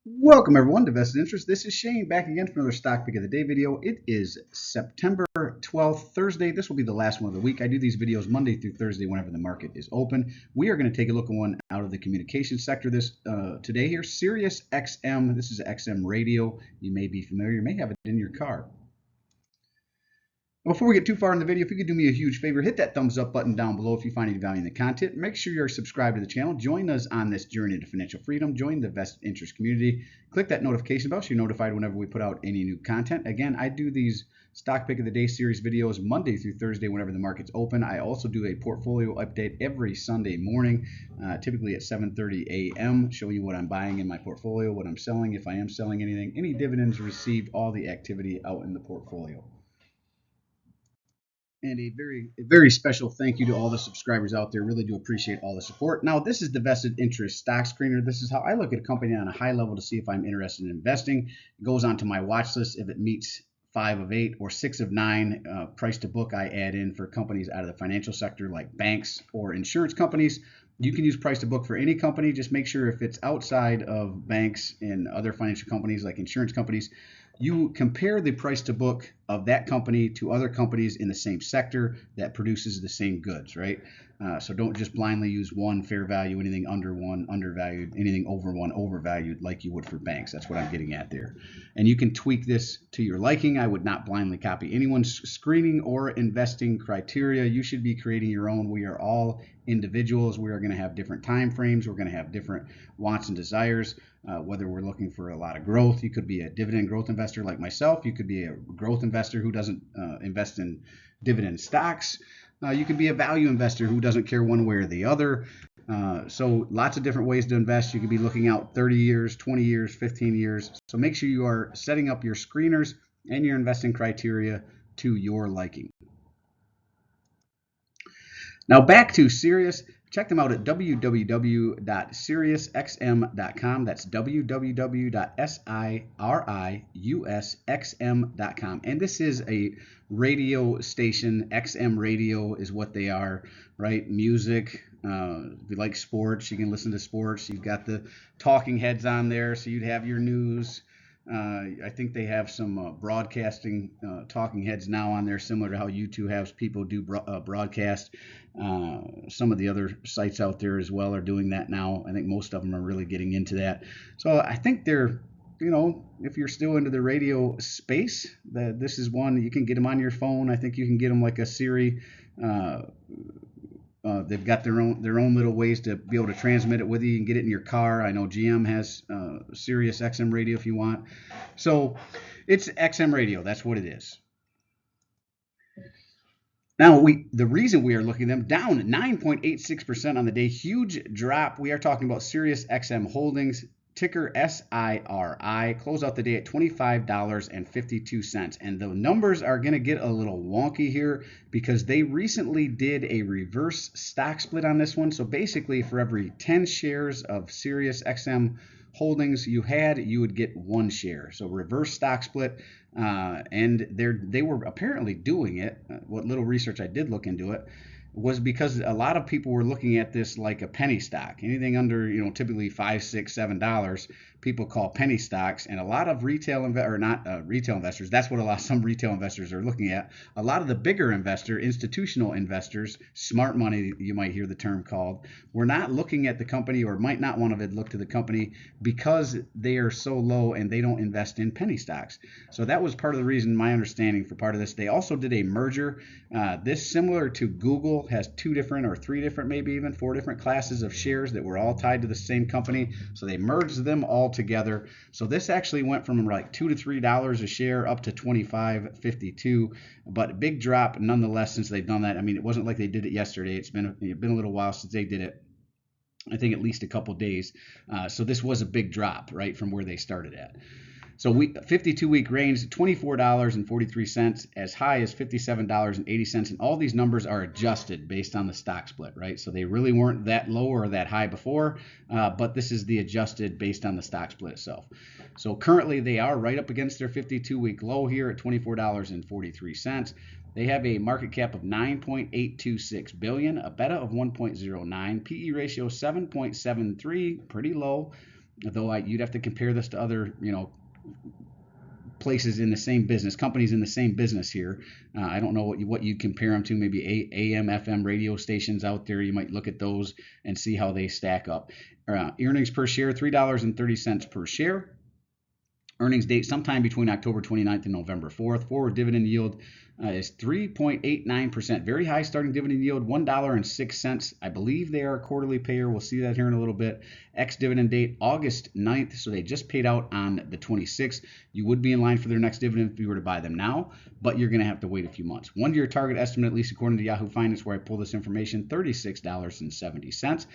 Welcome everyone to Vested Interest. This is Shane back again for another stock pick of the day video. It is September 12th, Thursday. This will be the last one of the week. I do these videos Monday through Thursday whenever the market is open. We are going to take a look at one out of the communications sector today here. Sirius XM. This is XM radio. You may be familiar. You may have it in your car. Before we get too far in the video, if you could do me a huge favor, hit that thumbs up button down below if you find any value in the content. Make sure you're subscribed to the channel. Join us on this journey to financial freedom. Join the Vested Interest community. Click that notification bell so you're notified whenever we put out any new content. Again, I do these stock pick of the day series videos Monday through Thursday whenever the market's open. I also do a portfolio update every Sunday morning, typically at 7:30 a.m., showing you what I'm buying in my portfolio, what I'm selling, if I am selling anything, any dividends received, all the activity out in the portfolio. And a very special thank you to all the subscribers out there. Really do appreciate all the support. Now, this is the Vested Interest Stock Screener. This is how I look at a company on a high level to see if I'm interested in investing. It goes onto my watch list if it meets 5 of 8 or 6 of 9 price to book I add in for companies out of the financial sector like banks or insurance companies. You can use price to book for any company. Just make sure if it's outside of banks and other financial companies like insurance companies, you compare the price to book of that company to other companies in the same sector that produces the same goods, right? So don't just blindly use one fair value, anything under one undervalued, anything over one overvalued like you would for banks. That's what I'm getting at there. And you can tweak this to your liking. I would not blindly copy anyone's screening or investing criteria. You should be creating your own. We are all individuals. We are going to have different time frames. We're going to have different wants and desires. Whether we're looking for a lot of growth, you could be a dividend growth investor like myself. You could be a growth investor who doesn't invest in dividend stocks. You could be a value investor who doesn't care one way or the other. So lots of different ways to invest. You could be looking out 30 years, 20 years, 15 years. So make sure you are setting up your screeners and your investing criteria to your liking. Now back to Sirius. Check them out at www.siriusxm.com. That's www.siriusxm.com. And this is a radio station. XM radio is what they are, right? Music. If you like sports, you can listen to sports. You've got the talking heads on there, so you'd have your news. I think they have some broadcasting talking heads now on there, similar to how YouTube has people do broadcast. Some of the other sites out there as well are doing that now. I think most of them are really getting into that. So I think they're, if you're still into the radio space, this is one you can get them on your phone. I think you can get them like a Siri. They've got their own little ways to be able to transmit it with you. You can get it in your car. I know GM has Sirius XM radio if you want. So it's XM radio. That's what it is. Now, the reason we are looking at them down 9.86% on the day, huge drop. We are talking about Sirius XM Holdings, ticker SIRI, close out the day at $25.52. And the numbers are going to get a little wonky here because they recently did a reverse stock split on this one. So basically, for every 10 shares of Sirius XM Holdings you would get 1 share. So reverse stock split. And they were apparently doing it. What little research I did look into it was because a lot of people were looking at this like a penny stock. Anything under, typically $5, $6, $7, people call penny stocks. And a lot of retail investors, that's what some retail investors are looking at. A lot of the bigger institutional investors, smart money, you might hear the term called, were not looking at the company or might not want to look to the company because they are so low and they don't invest in penny stocks. So that was part of the reason, my understanding for part of this. They also did a merger. This, similar to Google, has 2 different or 3 different, maybe even 4 different classes of shares that were all tied to the same company. So they merged them all together. So this actually went from like $2 to $3 a share up to $25.52, but a big drop nonetheless since they've done that. I mean, it wasn't like they did it yesterday. It's been a little while since they did it. I think at least a couple days. So this was a big drop, right, from where they started at. So 52-week range, $24.43, as high as $57.80. And all these numbers are adjusted based on the stock split, right? So they really weren't that low or that high before, but this is the adjusted based on the stock split itself. So currently they are right up against their 52-week low here at $24.43. They have a market cap of $9.826 billion, a beta of 1.09, PE ratio 7.73, pretty low. though you'd have to compare this to other, places in the same business, companies in the same business here. I don't know what you compare them to. Maybe AM, FM radio stations out there. You might look at those and see how they stack up. Earnings per share, $3.30 per share. Earnings date sometime between October 29th and November 4th. Forward dividend yield is 3.89%. Very high starting dividend yield, $1.06. I believe they are a quarterly payer. We'll see that here in a little bit. Ex-dividend date, August 9th. So they just paid out on the 26th. You would be in line for their next dividend if you were to buy them now, but you're going to have to wait a few months. 1 year target estimate, at least according to Yahoo Finance, where I pull this information, $36.70.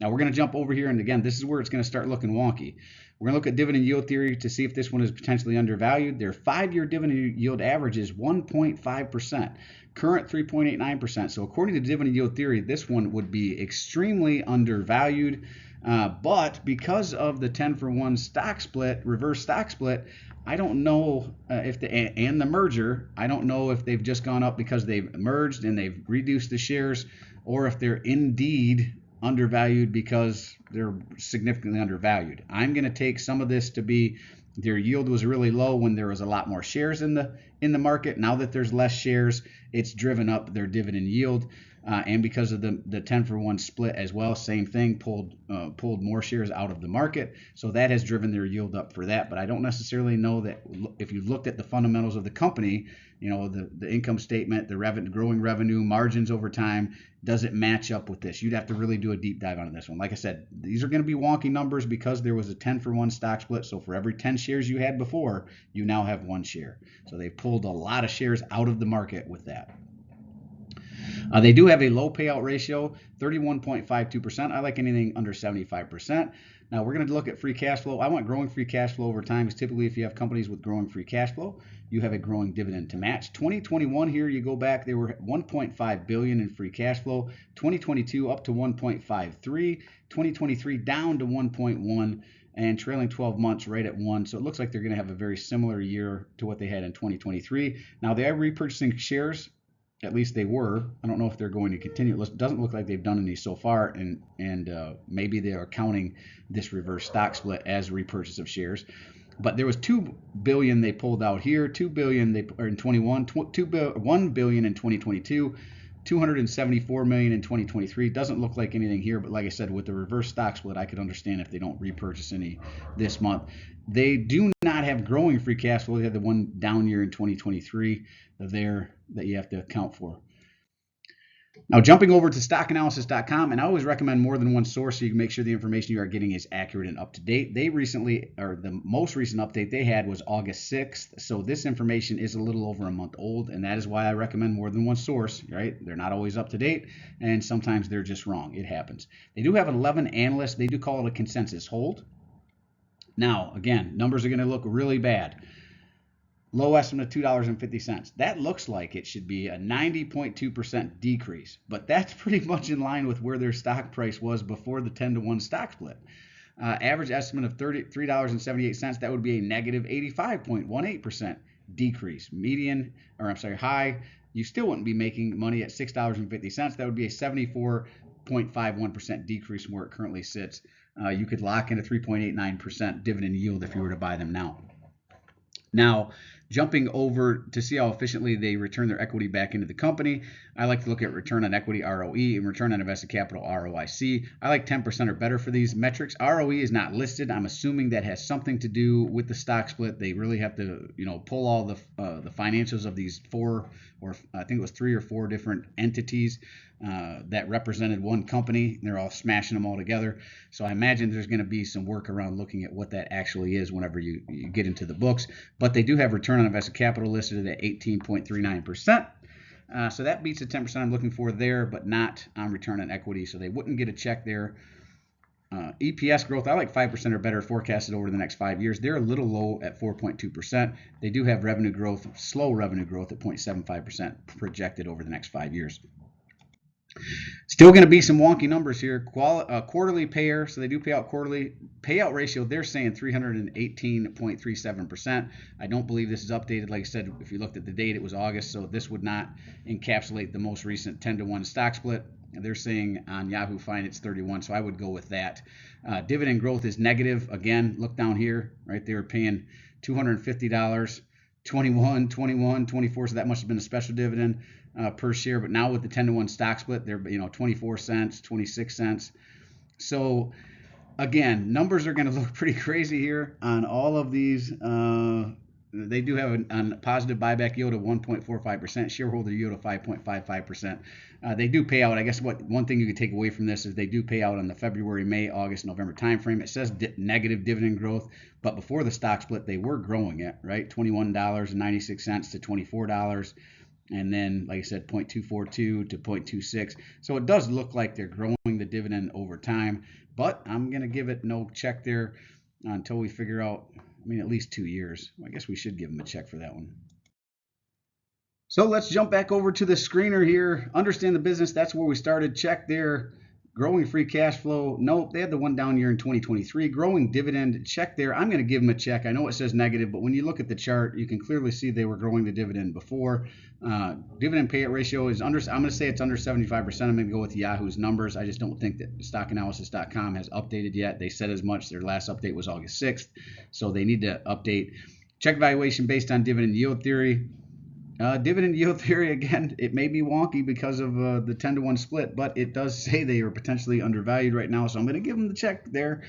Now we're going to jump over here, and again, this is where it's going to start looking wonky. We're going to look at dividend yield theory to see if this one is potentially undervalued. Their 5-year dividend yield average is 1.5%, current 3.89%. So according to dividend yield theory, this one would be extremely undervalued. But because of the 10-for-1 stock split, reverse stock split, I don't know and the merger, I don't know if they've just gone up because they've merged and they've reduced the shares, or if they're indeed undervalued because they're significantly undervalued. I'm going to take some of this to be their yield was really low when there was a lot more shares in the market. Now that there's less shares, it's driven up their dividend yield. And because of the 10-for-1 split as well, same thing, pulled more shares out of the market. So that has driven their yield up for that. But I don't necessarily know that if you looked at the fundamentals of the company, the income statement, the growing revenue, margins over time, does it match up with this? You'd have to really do a deep dive on this one. Like I said, these are going to be wonky numbers because there was a 10-for-1 stock split. So for every 10 shares you had before, you now have 1 share. So they pulled a lot of shares out of the market with that. They do have a low payout ratio, 31.52%. I like anything under 75%. Now we're going to look at free cash flow. I want growing free cash flow over time, because typically if you have companies with growing free cash flow, you have a growing dividend to match. 2021 here, you go back, they were $1.5 billion in free cash flow. 2022 up to 1.53. 2023 down to 1.1. And trailing 12 months right at 1. So it looks like they're going to have a very similar year to what they had in 2023. Now they are repurchasing shares. At least they were. I don't know if they're going to continue. It doesn't look like they've done any so far, and maybe they are counting this reverse stock split as repurchase of shares. But there was $2 billion they pulled out here, $2 billion in 21, $1 billion in 2022, $274 million in 2023. Doesn't look like anything here, but like I said, with the reverse stock split, I could understand if they don't repurchase any this month. They do not have growing free cash flow. They had the one down year in 2023 there that you have to account for. Now, jumping over to stockanalysis.com, and I always recommend more than one source so you can make sure the information you are getting is accurate and up to date. They recently, or the most recent update they had was August 6th, so this information is a little over a month old, and that is why I recommend more than one source, right? They're not always up to date, and sometimes they're just wrong. It happens. They do have 11 analysts. They do call it a consensus hold. Now, again, numbers are going to look really bad. Low estimate of $2.50. That looks like it should be a 90.2% decrease, but that's pretty much in line with where their stock price was before the 10-to-1 stock split. Average estimate of $33.78. That would be a negative 85.18% decrease. High, you still wouldn't be making money at $6.50. That would be a 74.51% decrease from where it currently sits. You could lock in a 3.89% dividend yield if you were to buy them now. Now, jumping over to see how efficiently they return their equity back into the company, I like to look at return on equity, ROE, and return on invested capital, ROIC. I like 10% or better for these metrics. ROE is not listed. I'm assuming that has something to do with the stock split. They really have to, pull all the financials of these 4, or I think it was 3 or 4 different entities that represented one company. They're all smashing them all together. So I imagine there's going to be some work around looking at what that actually is whenever you get into the books. But they do have return on invested capital listed at 18.39%. So that beats the 10% I'm looking for there, but not on return on equity. So they wouldn't get a check there. EPS growth, I like 5% or better forecasted over the next 5 years. They're a little low at 4.2%. They do have revenue growth, slow revenue growth at 0.75% projected over the next 5 years. Still going to be some wonky numbers here. Quarterly payer, so they do pay out quarterly. Payout ratio, they're saying 318.37%. I don't believe this is updated. Like I said, if you looked at the date, it was August, so this would not encapsulate the most recent 10-to-1 stock split. They're saying on Yahoo Finance it's 31, so I would go with that. Dividend growth is negative. Again, look down here, right? They were paying $250, 21, 21, 24, so that must have been a special dividend per share. But now with the 10-to-1 stock split, they're 24 cents, 26 cents. So again, numbers are going to look pretty crazy here on all of these. They do have a positive buyback yield of 1.45%, shareholder yield of 5.55%. They do pay out. I guess one thing you could take away from this is they do pay out on the February, May, August, November timeframe. It says negative dividend growth, but before the stock split, they were growing it, right? $21.96 to $24. And then, like I said, 0.242 to 0.26. So it does look like they're growing the dividend over time, but I'm going to give it no check there until we figure out, at least 2 years. I guess we should give them a check for that one. So let's jump back over to the screener here. Understand the business. That's where we started. Check there. Growing free cash flow. Nope, they had the one down year in 2023. Growing dividend. Check there. I'm going to give them a check. I know it says negative, but when you look at the chart, you can clearly see they were growing the dividend before. Dividend payout ratio is under, I'm going to say it's under 75%. I'm going to go with Yahoo's numbers. I just don't think that stockanalysis.com has updated yet. They said as much. Their last update was August 6th, so they need to update. Check valuation based on dividend yield theory. Dividend yield theory, again, it may be wonky because of the 10-to-1 split, but it does say they are potentially undervalued right now, so I'm going to give them the check there.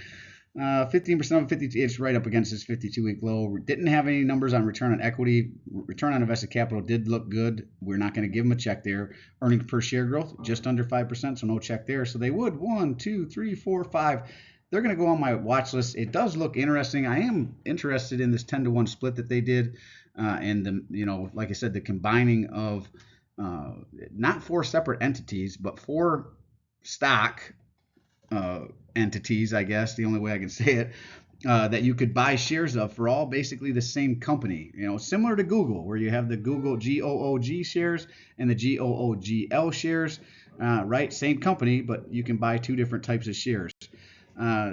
15% of 52, it's right up against this 52-week low. Didn't have any numbers on return on equity. Return on invested capital did look good. We're not going to give them a check there. Earnings per share growth, just under 5%, so no check there. So they would 1, 2, 3, 4, 5. They're going to go on my watch list. It does look interesting. I am interested in this 10-to-1 split that they did. And the, like I said, the combining of not 4 separate entities, but 4 stock entities, I guess, the only way I can say it, that you could buy shares of for all basically the same company. Similar to Google, where you have the Google GOOG shares and the GOOGL shares, right? Same company, but you can buy 2 different types of shares.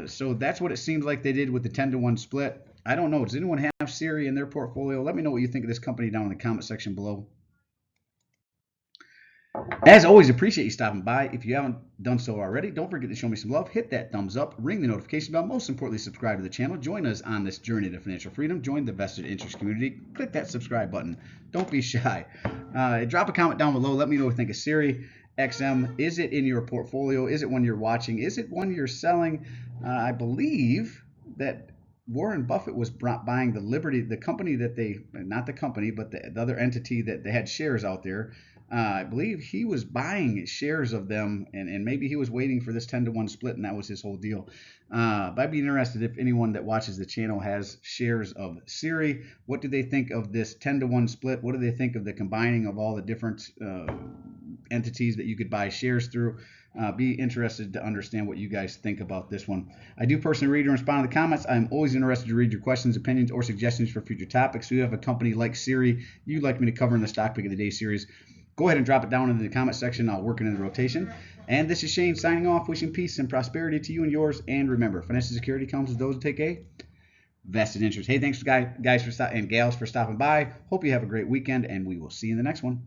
So that's what it seems like they did with the 10-to-1 split. I don't know. Does anyone have Siri in their portfolio? Let me know what you think of this company down in the comment section below. As always, appreciate you stopping by. If you haven't done so already, don't forget to show me some love. Hit that thumbs up, ring the notification bell. Most importantly, subscribe to the channel. Join us on this journey to financial freedom. Join the vested interest community. Click that subscribe button. Don't be shy. Drop a comment down below. Let me know what you think of Sirius XM. Is it in your portfolio? Is it one you're watching? Is it one you're selling? I believe that Warren Buffett was buying the Liberty, the company that they, not the company, but the other entity that they had shares out there. I believe he was buying shares of them, and maybe he was waiting for this 10-to-1 split, and that was his whole deal. But I'd be interested if anyone that watches the channel has shares of Siri. What do they think of this 10-to-1 split? What do they think of the combining of all the different entities that you could buy shares through? Be interested to understand what you guys think about this one. I do personally read and respond to the comments. I'm always interested to read your questions, opinions, or suggestions for future topics. So you have a company like Siri you'd like me to cover in the Stock Pick of the Day series, go ahead and drop it down into the comment section. I'll work it in the rotation. And this is Shane signing off, wishing peace and prosperity to you and yours. And remember, financial security comes with those who take a vested interest. Hey, thanks guys and gals for stopping by. Hope you have a great weekend, and we will see you in the next one.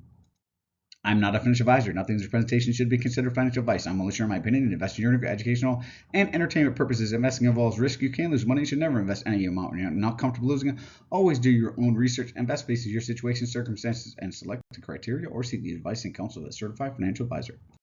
I'm not a financial advisor. Nothing in this presentation should be considered financial advice. I'm only sharing my opinion and investing journey for educational and entertainment purposes. Investing involves risk. You can lose money. You should never invest any amount when you're not comfortable losing it. Always do your own research. Invest based on your situation, circumstances, and select the criteria or seek the advice and counsel of a certified financial advisor.